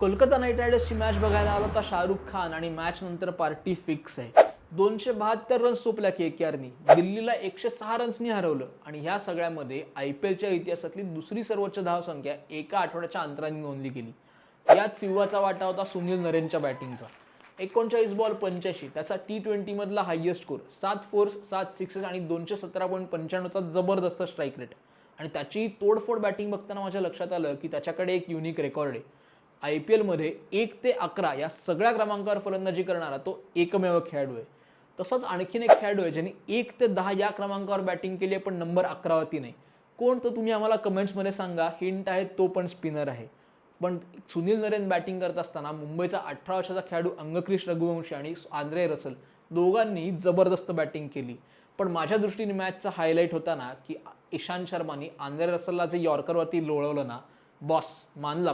Kolkata night रायडर्सची match बघायला आला होता शाहरुख खान आणि मॅच नंतर पार्टी फिक्स आहे. 272 रन्स चोपल्या केकेआरनी, दिल्लीला 106 रन्सनी हरवलं आणि ह्या सगळ्यामध्ये आयपीएलच्या इतिहासातली दुसरी सर्वोच्च धावसंख्या एका आठवड्याच्या अंतराने नोंदली गेली. यात सिव्हाचा वाटा होता सुनील नरेनच्या बॅटिंगचा. 39 बॉल 85, त्याचा T20 मधला हायेस्ट स्कोर, 7 फोर्स 7 सिक्सेस आणि 217.95चा जबरदस्त स्ट्राईक रेट. आणि त्याची तोडफोड बॅटिंग बघताना माझ्या लक्षात आलं की त्याच्याकडे एक युनिक रेकॉर्ड आहे. IPL मध्ये 1 ते 11 या सगळ्या क्रमांकावर फलंदाजी करणारा तो एकमेव खेळाडू आहे. तसंच आणखीन एक खेळाडू आहे ज्यांनी 1 ते 10 या क्रमांकावर बॅटिंग केली आहे, पण नंबर 11 वरती नाही. कोण तो तुम्ही आम्हाला कमेंट्समध्ये सांगा. हिंट आहे, तो पण स्पिनर आहे. पण सुनील नरेन बॅटिंग करत असताना मुंबईचा 18 वर्षाचा खेळाडू अंगक्रिश रघुवंशी आणि आंद्रे रसल दोघांनी जबरदस्त बॅटिंग केली. पण माझ्या दृष्टीने मॅचचा हायलाईट होता ना की ईशांत शर्मानी आंद्रे रसलला जे यॉर्करवरती लोळवलं ना, बॉस मानला.